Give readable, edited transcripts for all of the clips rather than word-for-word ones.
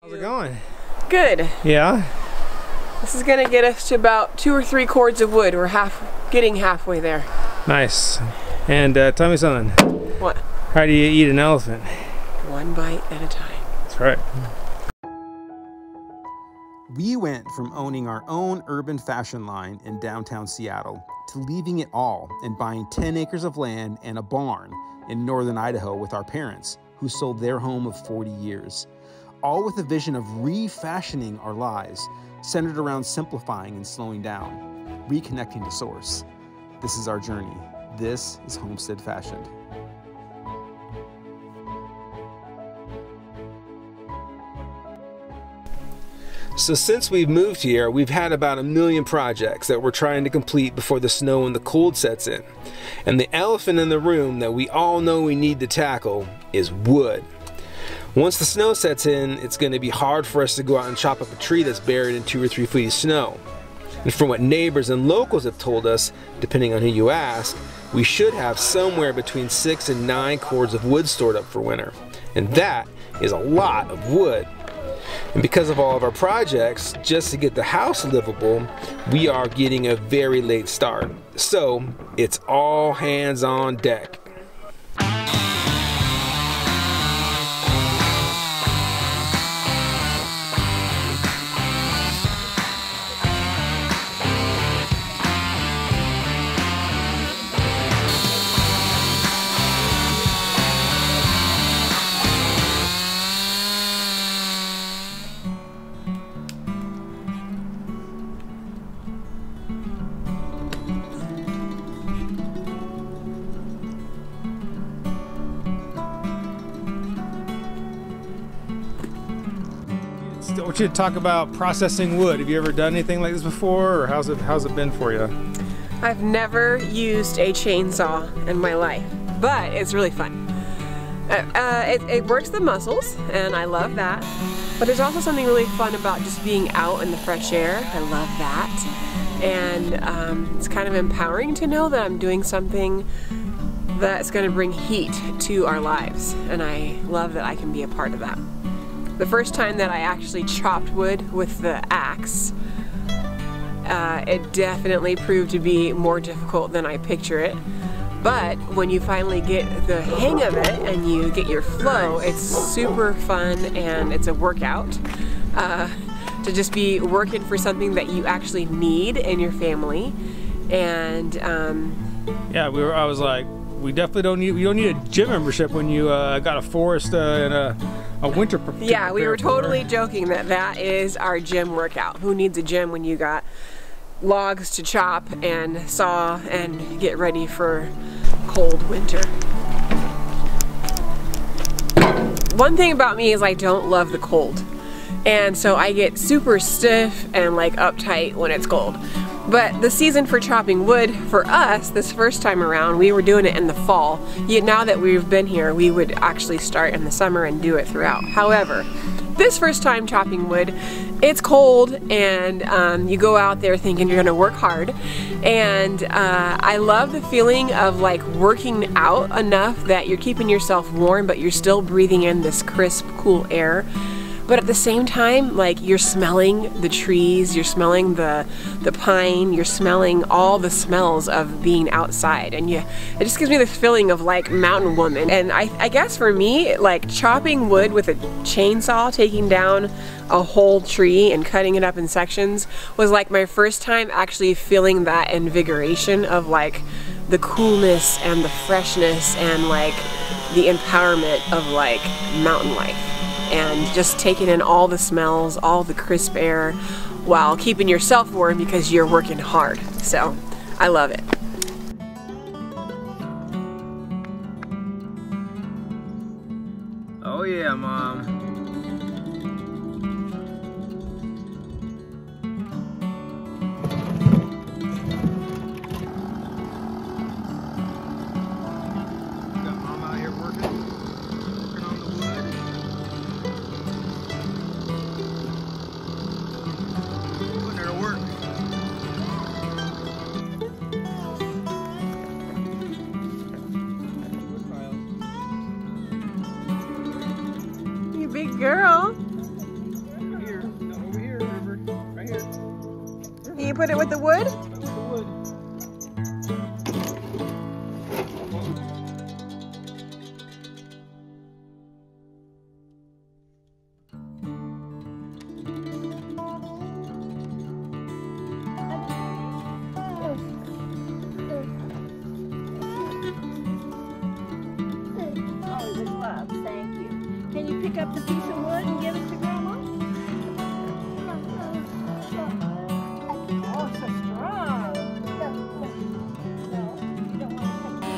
How's it going? Good. Yeah? This is gonna get us to about 2 or 3 cords of wood. We're getting halfway there. Nice. And tell me something. What? How do you eat an elephant? One bite at a time. That's right. We went from owning our own urban fashion line in downtown Seattle to leaving it all and buying 10 acres of land and a barn in northern Idaho with our parents, who sold their home of 40 years. All with a vision of refashioning our lives, centered around simplifying and slowing down, reconnecting to source. This is our journey. This is Homestead Fashioned. So since we've moved here, we've had about 1 million projects that we're trying to complete before the snow and the cold sets in. And the elephant in the room that we all know we need to tackle is wood. Once the snow sets in, it's going to be hard for us to go out and chop up a tree that's buried in 2 or 3 feet of snow. And from what neighbors and locals have told us, depending on who you ask, we should have somewhere between 6 and 9 cords of wood stored up for winter. And that is a lot of wood. And because of all of our projects, just to get the house livable, we are getting a very late start. So it's all hands on deck. I want you to talk about processing wood. Have you ever done anything like this before, or how's it been for you? I've never used a chainsaw in my life, but it's really fun. It works the muscles, and I love that. But there's also something really fun about just being out in the fresh air. I love that. And it's kind of empowering to know that I'm doing something that's going to bring heat to our lives. And I love that I can be a part of that. The first time that I actually chopped wood with the axe, it definitely proved to be more difficult than I picture it. But when you finally get the hang of it and you get your flow, it's super fun and it's a workout to just be working for something that you actually need in your family. And yeah, I was like, you don't need a gym membership when you got a forest and a winter. Yeah, we were totally joking that is our gym workout. Who needs a gym when you got logs to chop and saw and get ready for cold winter? One thing about me is I don't love the cold, and so I get super stiff and like uptight when it's cold. But the season for chopping wood for us this first time around, we were doing it in the fall. Yet now that we've been here, we would actually start in the summer and do it throughout. However, this first time chopping wood, it's cold, and you go out there thinking you're gonna work hard. And I love the feeling of like working out enough that you're keeping yourself warm, but you're still breathing in this crisp, cool air. But at the same time, like, you're smelling the trees, you're smelling the pine, you're smelling all the smells of being outside, and it just gives me this feeling of like mountain woman. And I guess for me, like chopping wood with a chainsaw, taking down a whole tree and cutting it up in sections, was like my first time actually feeling that invigoration of like the coolness and the freshness and like the empowerment of like mountain life. And just taking in all the smells, all the crisp air, while keeping yourself warm because you're working hard. So, I love it. Oh yeah, Mom. Got Mom out here working on the wood. Putting her to work. you put it with the wood? Thank you. Can you pick up the piece of wood and give it to Grandma? Oh, so strong. No, you don't want to take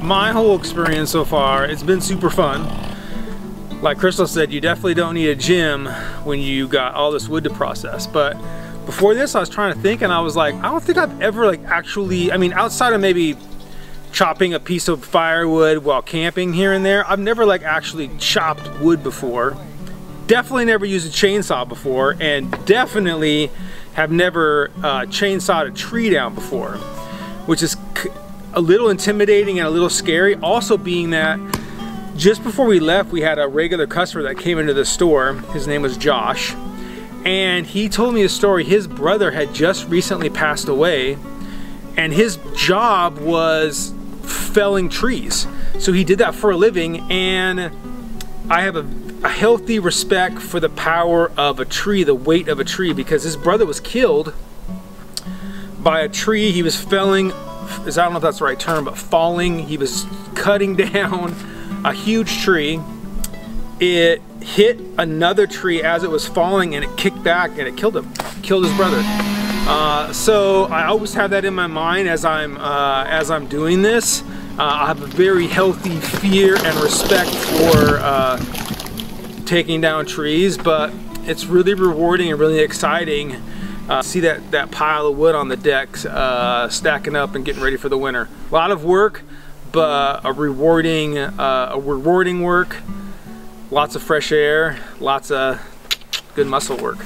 My whole experience so far, it's been super fun. Like Crystal said, you definitely don't need a gym when you got all this wood to process. But before this, I was trying to think, and I was like, I don't think I've ever like actually, I mean, outside of maybe chopping a piece of firewood while camping here and there, I've never like actually chopped wood before. Definitely never used a chainsaw before, and definitely have never chainsawed a tree down before, which is a little intimidating and a little scary. Also being that just before we left, we had a regular customer that came into the store. His name was Josh, and he told me a story. His brother had just recently passed away, and his job was felling trees. So he did that for a living, and I have a healthy respect for the power of a tree, the weight of a tree, because his brother was killed by a tree he was felling. I don't know if that's the right term, but falling. He was cutting down a huge tree. It hit another tree as it was falling, and it kicked back and it killed him, killed his brother. So I always have that in my mind as I'm doing this. I have a very healthy fear and respect for taking down trees, but it's really rewarding and really exciting. See that pile of wood on the deck stacking up and getting ready for the winter. A lot of work, but a rewarding work. Lots of fresh air, lots of good muscle work.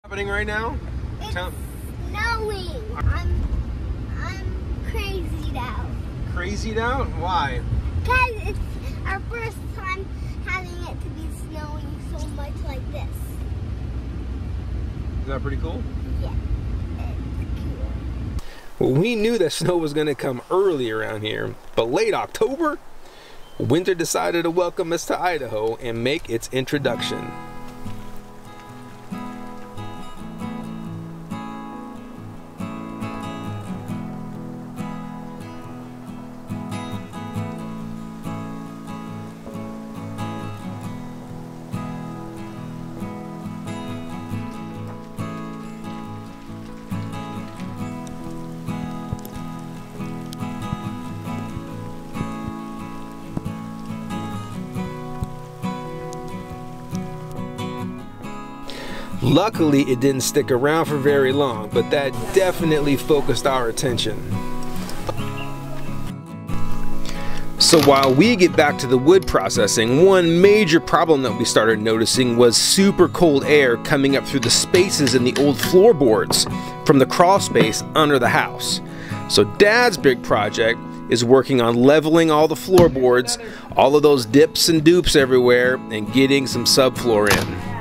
Happening right now? It's snowing. I'm crazied out. Crazied out? Why? Because it's our first time having it to be snowing so much like this. Is that pretty cool? Yeah, it's cool. Well, we knew that snow was going to come early around here, but late October, winter decided to welcome us to Idaho and make its introduction. Luckily, it didn't stick around for very long, but that definitely focused our attention. So while we get back to the wood processing, one major problem that we started noticing was super cold air coming up through the spaces in the old floorboards from the crawl space under the house. So Dad's big project is working on leveling all the floorboards, all of those dips and dupes everywhere, and getting some subfloor in.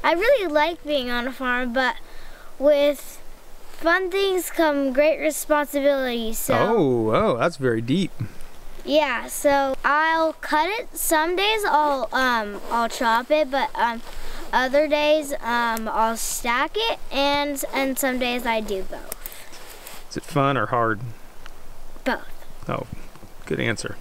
I really like being on a farm, but with fun things come great responsibilities. So Oh, that's very deep. yeah, so I'll cut it. Some days I'll chop it, but other days I'll stack it, and some days I do both. Is it fun or hard? Both. Oh, good answer.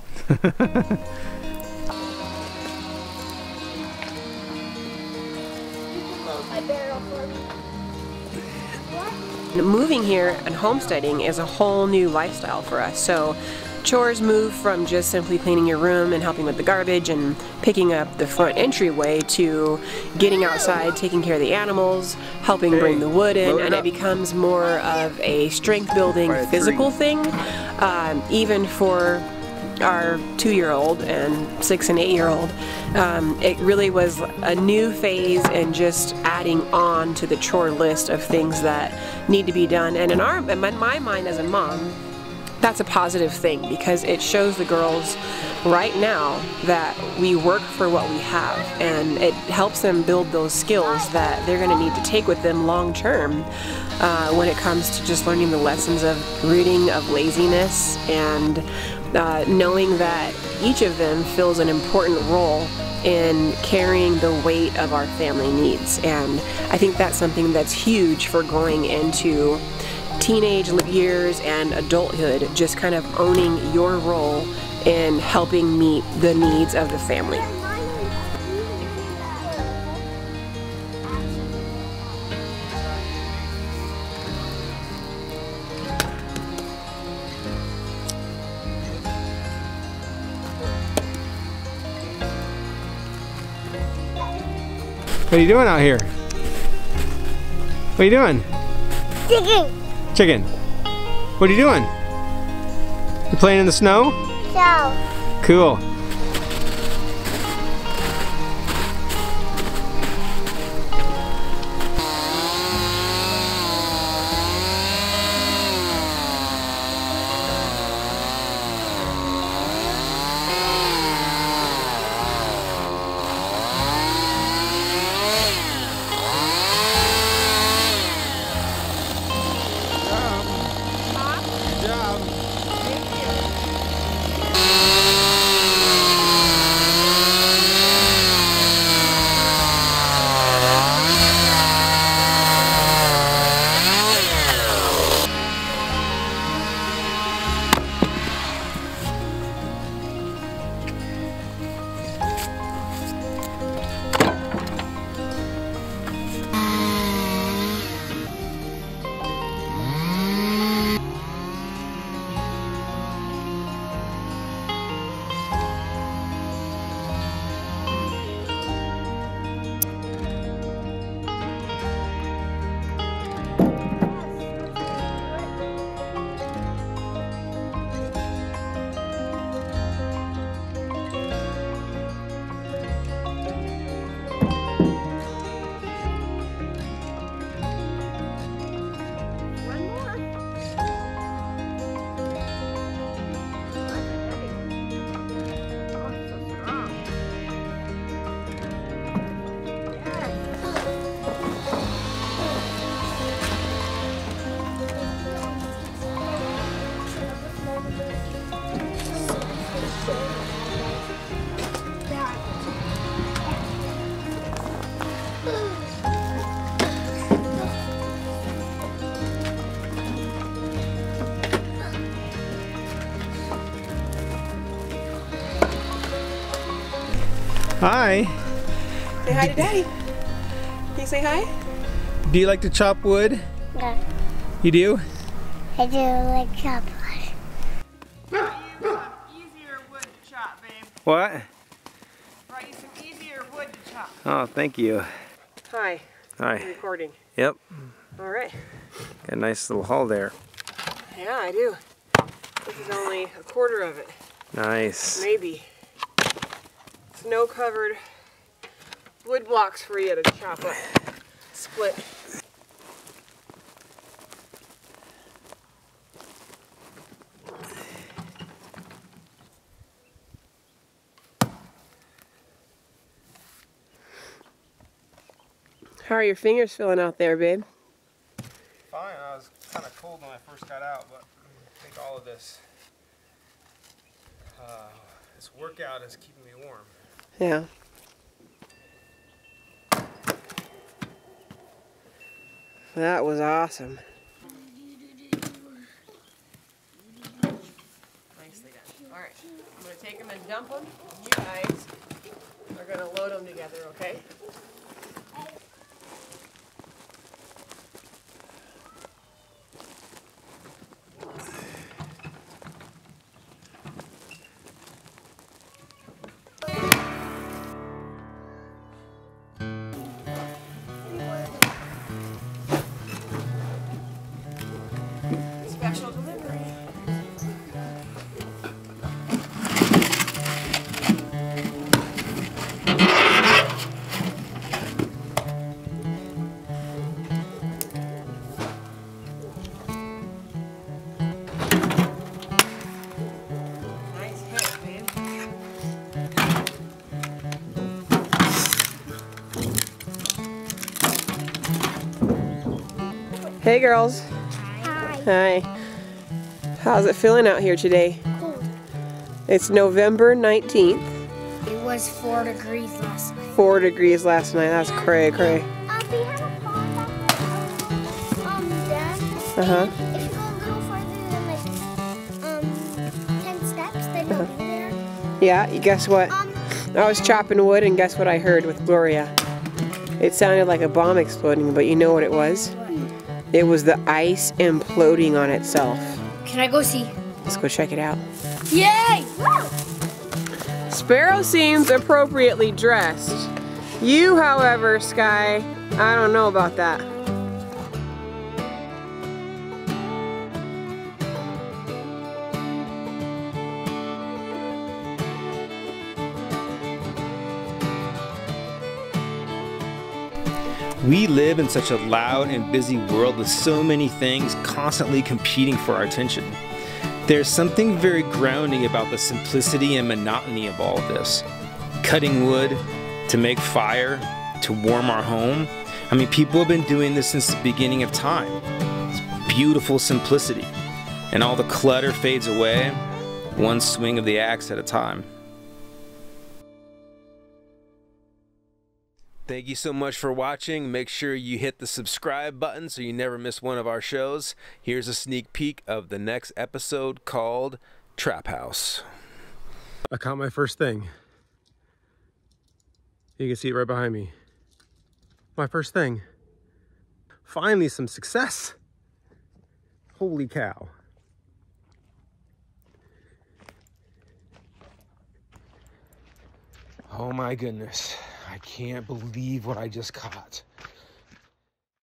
Moving here and homesteading is a whole new lifestyle for us. So chores move from just simply cleaning your room and helping with the garbage and picking up the front entryway to getting outside, taking care of the animals, helping bring the wood in, and it becomes more of a strength building physical thing, even for our 2-year-old and 6 and 8-year-old. It really was a new phase and just adding on to the chore list of things that need to be done. And in my mind as a mom, that's a positive thing because it shows the girls right now that we work for what we have, and it helps them build those skills that they're going to need to take with them long term when it comes to just learning the lessons of rooting, of laziness, and knowing that each of them fills an important role in carrying the weight of our family needs. And I think that's something that's huge for going into teenage years and adulthood, just kind of owning your role in helping meet the needs of the family. What are you doing out here? What are you doing? Chicken. Chicken. What are you doing? You playing in the snow? So. Cool. Hi. Say hi to Daddy. Can you say hi? Do you like to chop wood? Yeah. You do? I do like chocolate. Easier wood to chop, babe. What? Brought you some easier wood to chop. Oh, thank you. Hi. Hi. Recording. Yep. All right. Got a nice little haul there. Yeah, I do. This is only a quarter of it. Nice. Maybe. Snow-covered wood blocks for you to chop up. Split. How are your fingers feeling out there, babe? Fine. I was kind of cold when I first got out, but I think all of this workout is keeping me warm. Yeah. That was awesome. Nicely done. All right, I'm going to take them and dump them. You guys are going to load them together, okay? Special delivery. Nice hit, babe. Hey, girls. Hi. Hi. How's it feeling out here today? Cold. It's November 19th. It was 4 degrees last night. 4 degrees last night. That's cray cray. We have a pond back there. Dad. Uh-huh. If you go a little farther than 10 steps, then you'll be there. Yeah, guess what? I was chopping wood and guess what I heard with Gloria? It sounded like a bomb exploding, but you know what it was? It was the ice imploding on itself. Can I go see? Let's go check it out. Yay! Sparrow seems appropriately dressed. You, however, Sky, I don't know about that. We live in such a loud and busy world with so many things constantly competing for our attention. There's something very grounding about the simplicity and monotony of all of this. Cutting wood, to make fire, to warm our home. I mean, people have been doing this since the beginning of time. It's beautiful simplicity. And all the clutter fades away, one swing of the axe at a time. Thank you so much for watching. Make sure you hit the subscribe button so you never miss one of our shows. Here's a sneak peek of the next episode called Trap House. I caught my first thing. You can see it right behind me. My first thing. Finally some success. Holy cow. Oh my goodness. I can't believe what I just caught.